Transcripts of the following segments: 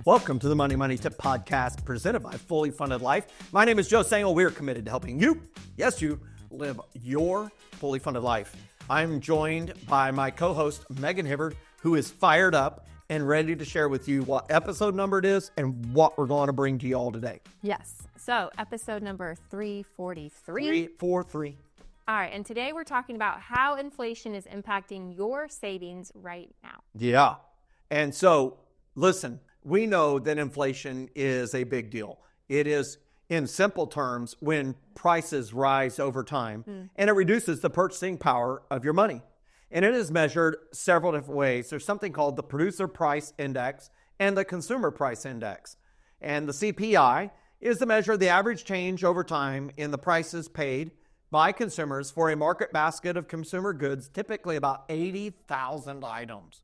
Welcome to the Money Tip Podcast presented by Fully Funded Life. My name is Joe Sangel. We're committed to helping you, yes you, live your fully funded life. I'm joined by my co-host, Megan Hibbard, who is fired up and ready to share with you what episode number it is and what we're going to bring to you all today. Yes. So episode number 343. 343. All right. And today we're talking about how inflation is impacting your savings right now. Yeah. And so, listen, we know that inflation is a big deal. It is, in simple terms, when prices rise over time and it reduces the purchasing power of your money. And it is measured several different ways. There's something called the Producer Price Index and the Consumer Price Index. And the CPI is the measure of the average change over time in the prices paid by consumers for a market basket of consumer goods, typically about 80,000 items.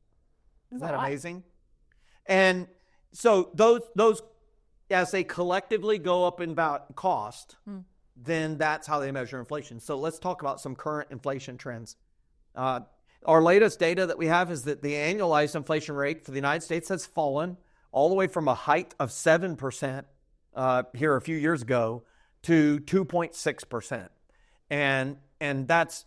Is that amazing? And so those as they collectively go up in about cost, then that's how they measure inflation. So let's talk about some current inflation trends. Our latest data that we have is that the annualized inflation rate for the United States has fallen all the way from a height of 7% here a few years ago to 2.6%. And that's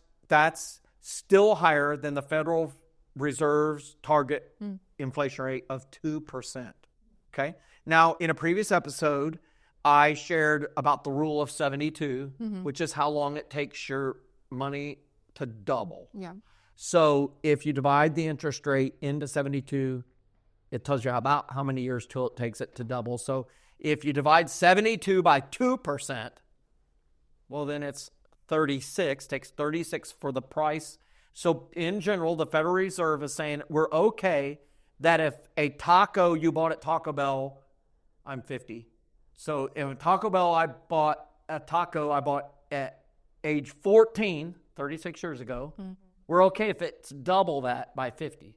still higher than the Federal Reserve's target inflation rate of 2%. Okay. Now, in a previous episode, I shared about the rule of 72, which is how long it takes your money to double. Yeah. So if you divide the interest rate into 72, it tells you about how many years till it takes it to double. So if you divide 72 by 2%, well, then it's 36, takes 36 for the price. So in general, the Federal Reserve is saying we're okay that if a taco you bought at Taco Bell, I'm 50. So in Taco Bell, I bought at age 14, 36 years ago. We're okay if it's double that by 50.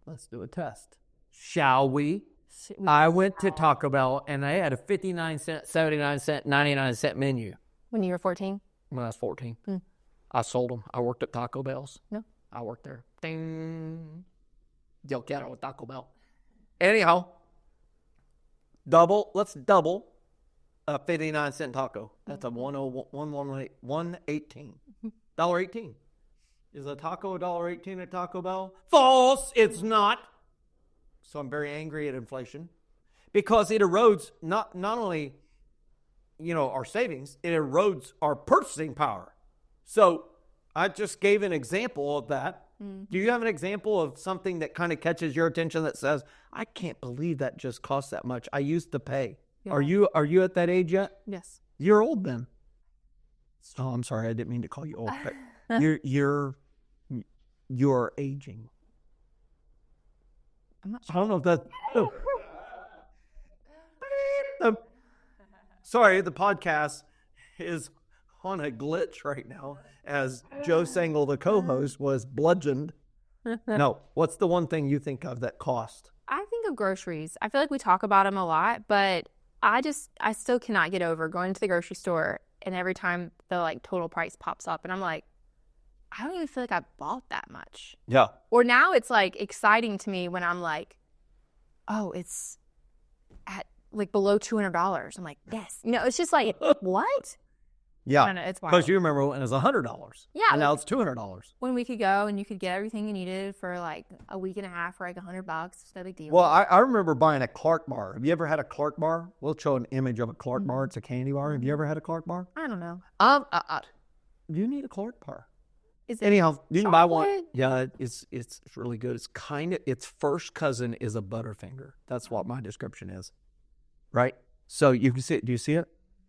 Let's do a test. Shall we? I went to Taco Bell and they had a 59-cent, 79-cent, 99-cent menu. When you were 14? When I was 14. I sold them. I worked at Taco Bell's. No. I worked there. Ding. Yo quiero Taco Bell. Anyhow, let's double a 59-cent taco. That's a $1.18. $1.18. Is a taco $1.18 at Taco Bell? False, it's not. So I'm very angry at inflation because it erodes not only, our savings, it erodes our purchasing power. So I just gave an example of that. Do you have an example of something that kind of catches your attention that says, I can't believe that just cost that much. I used to pay. Yeah. Are you at that age yet? Yes. You're old then. Oh, I'm sorry. I didn't mean to call you old, but you're aging. I'm not sure. I don't know if that. Sorry, the podcast is on a glitch right now as Joe Sangel, the co-host, was bludgeoned. No, what's the one thing you think of that cost? I think of groceries. I feel like we talk about them a lot, but I still cannot get over going to the grocery store and every time the total price pops up and I'm like, I don't even feel like I bought that much. Yeah. Or now it's exciting to me when I'm like, oh, it's at below $200. I'm like, yes. It's just like, what? Yeah. I don't know, it's wild. Because you remember when it was $100. Yeah. And now it's $200. When we could go and you could get everything you needed for a week and a half for $100. It's no big deal. Well, I remember buying a Clark bar. Have you ever had a Clark bar? We'll show an image of a Clark bar. It's a candy bar. Have you ever had a Clark bar? I don't know. You need a Clark bar. Is it Anyhow, you can buy one. chocolate? Yeah, it's really good. Its first cousin is a Butterfinger. That's what my description is. Right? So you can see it. Do you see it?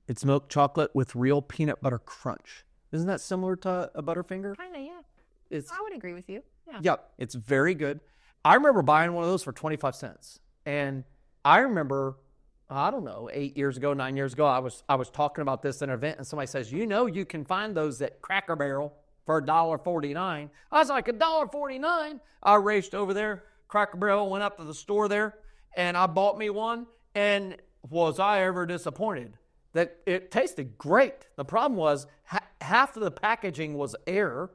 It's milk chocolate with real peanut butter crunch. Isn't that similar to a Butterfinger? Kind of, yeah. I would agree with you. Yeah. Yeah, it's very good. I remember buying one of those for 25 cents. And I remember, I don't know, 8 years ago, 9 years ago, I was talking about this in an event and somebody says, you can find those at Cracker Barrel for $1.49. I was like, $1.49? I raced over there. Cracker Barrel, went up to the store there and I bought me one. And was I ever disappointed? That it tasted great. The problem was half of the packaging was air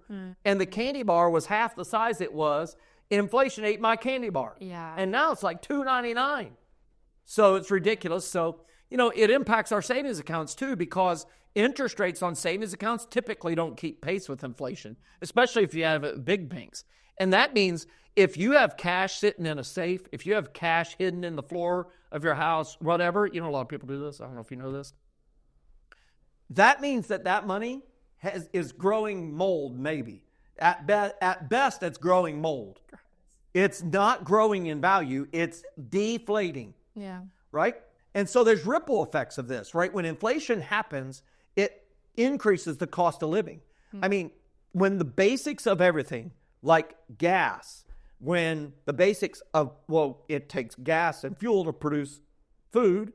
and the candy bar was half the size it was inflation ate my candy bar. Yeah. And now it's like $2.99. So it's ridiculous. So, it impacts our savings accounts too, because interest rates on savings accounts typically don't keep pace with inflation, especially if you have big banks. And that means if you have cash sitting in a safe, if you have cash hidden in the floor of your house, whatever, a lot of people do this. I don't know if you know this. That means that money is growing mold, maybe. At best, it's growing mold. It's not growing in value. It's deflating. Yeah. Right? And so there's ripple effects of this, right? When inflation happens, it increases the cost of living. I mean, when the basics of everything, like gas, when the basics of, it takes gas and fuel to produce food,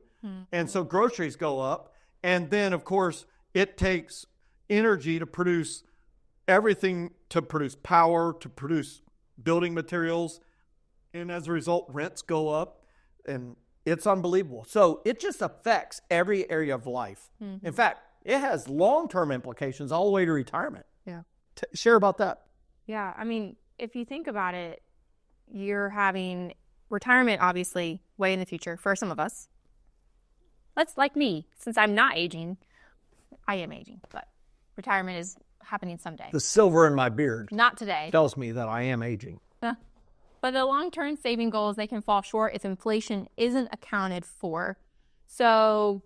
and so groceries go up. And then, of course, it takes energy to produce everything, to produce power, to produce building materials. And as a result, rents go up, and it's unbelievable. So it just affects every area of life. In fact, it has long-term implications all the way to retirement. Yeah. Share about that. Yeah. I mean, if you think about it, you're having retirement, obviously, way in the future for some of us. That's like me. Since I'm not aging, I am aging, but retirement is happening someday. The silver in my beard Not today. tells me that I am aging. But the long-term saving goals, they can fall short if inflation isn't accounted for. So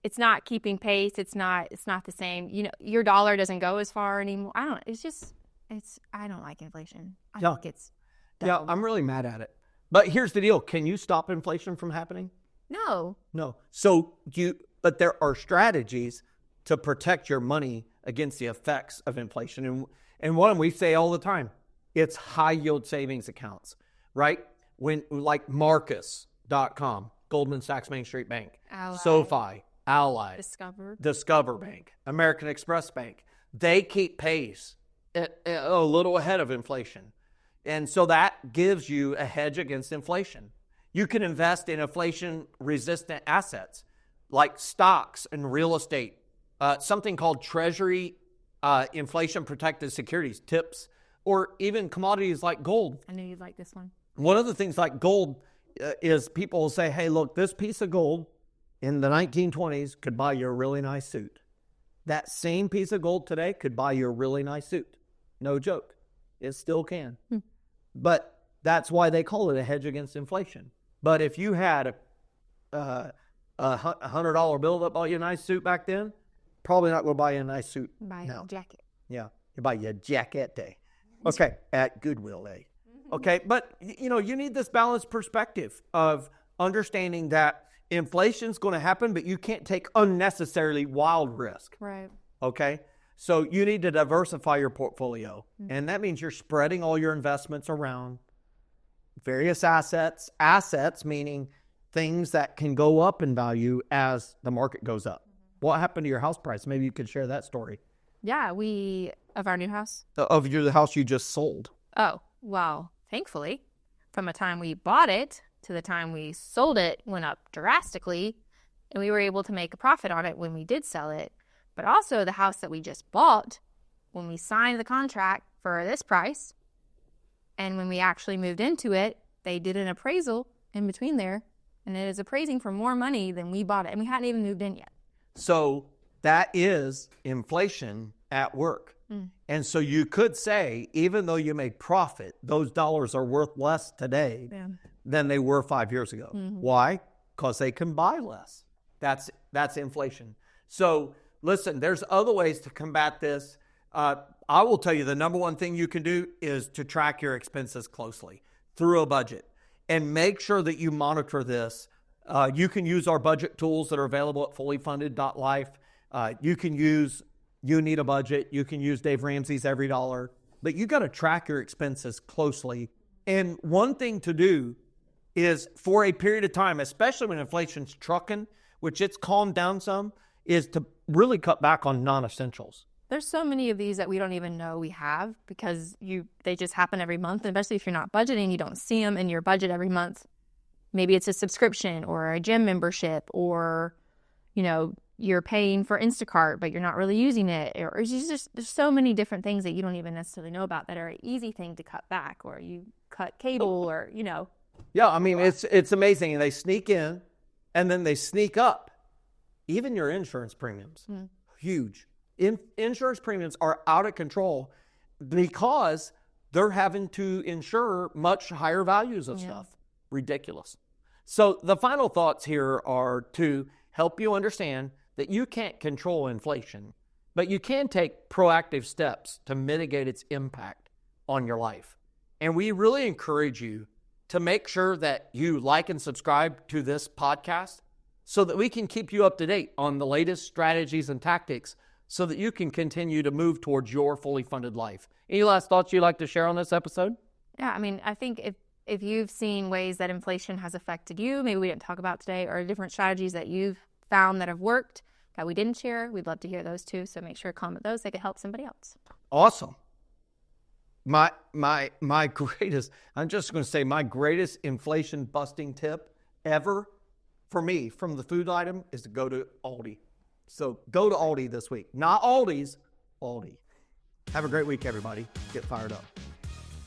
it's not keeping pace. It's not the same. Your dollar doesn't go as far anymore. I don't like inflation. I think it's dumb. Yeah, I'm really mad at it. But here's the deal. Can you stop inflation from happening? No. So but there are strategies to protect your money against the effects of inflation. And one we say all the time, it's high yield savings accounts, right? Like Marcus.com, Goldman Sachs Main Street Bank, Ally. SoFi, Ally, Discover Bank, American Express Bank. They keep pace a little ahead of inflation. And so that gives you a hedge against inflation. You can invest in inflation-resistant assets like stocks and real estate, something called Treasury inflation-protected securities, TIPS, or even commodities like gold. I knew you'd like this one. One of the things like gold is people will say, hey, look, this piece of gold in the 1920s could buy you a really nice suit. That same piece of gold today could buy you a really nice suit. No joke. It still can. But that's why they call it a hedge against inflation. But if you had a $100 bill that bought you a nice suit back then, probably not going to buy you a nice suit Buy now. a jacket. Yeah, you buy you a jacket day. Okay, at Goodwill, Okay, but you need this balanced perspective of understanding that inflation's going to happen, but you can't take unnecessarily wild risk. Right. Okay, so you need to diversify your portfolio, and that means you're spreading all your investments around various assets. Assets meaning things that can go up in value as the market goes up. What happened to your house price? Maybe you could share that story. Yeah, of our new house. Of the house you just sold. Oh, well, thankfully, from the time we bought it to the time we sold it went up drastically, and we were able to make a profit on it when we did sell it. But also the house that we just bought, when we signed the contract for this price, and when we actually moved into it, they did an appraisal in between there, and it is appraising for more money than we bought it, and we hadn't even moved in yet. So that is inflation at work. And so you could say, even though you made profit, those dollars are worth less today than they were 5 years ago. Why? Because they can buy less. That's inflation. So listen, there's other ways to combat this. I will tell you the number one thing you can do is to track your expenses closely through a budget and make sure that you monitor this. You can use our budget tools that are available at fullyfunded.life. You can use You Need a Budget. You can use Dave Ramsey's Every Dollar. But you got to track your expenses closely. And one thing to do is for a period of time, especially when inflation's trucking, which it's calmed down some, is to really cut back on non-essentials. There's so many of these that we don't even know we have because they just happen every month. And especially if you're not budgeting, you don't see them in your budget every month. Maybe it's a subscription or a gym membership or, you're paying for Instacart, but you're not really using it. Or it's just there's so many different things that you don't even necessarily know about that are an easy thing to cut back, or you cut cable, or Yeah, I mean, it's amazing. And they sneak in and then they sneak up. Even your insurance premiums, huge. Insurance premiums are out of control because they're having to insure much higher values of stuff. Ridiculous. So the final thoughts here are to help you understand that you can't control inflation, but you can take proactive steps to mitigate its impact on your life. And we really encourage you to make sure that you like and subscribe to this podcast so that we can keep you up to date on the latest strategies and tactics so that you can continue to move towards your fully funded life. Any last thoughts you'd like to share on this episode? Yeah, I mean, I think if you've seen ways that inflation has affected you, maybe we didn't talk about today, or different strategies that you've found that have worked that we didn't share, we'd love to hear those too. So make sure to comment those. They could help somebody else. Awesome. My greatest, I'm just going to say my greatest inflation busting tip ever for me from the food item is to go to Aldi. So go to Aldi this week. Not Aldi's, Aldi. Have a great week, everybody. Get fired up.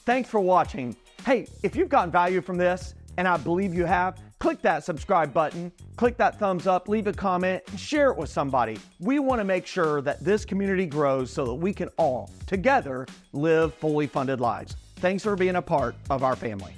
Thanks for watching. Hey, if you've gotten value from this, and I believe you have, click that subscribe button, click that thumbs up, leave a comment, share it with somebody. We want to make sure that this community grows so that we can all together live fully funded lives. Thanks for being a part of our family.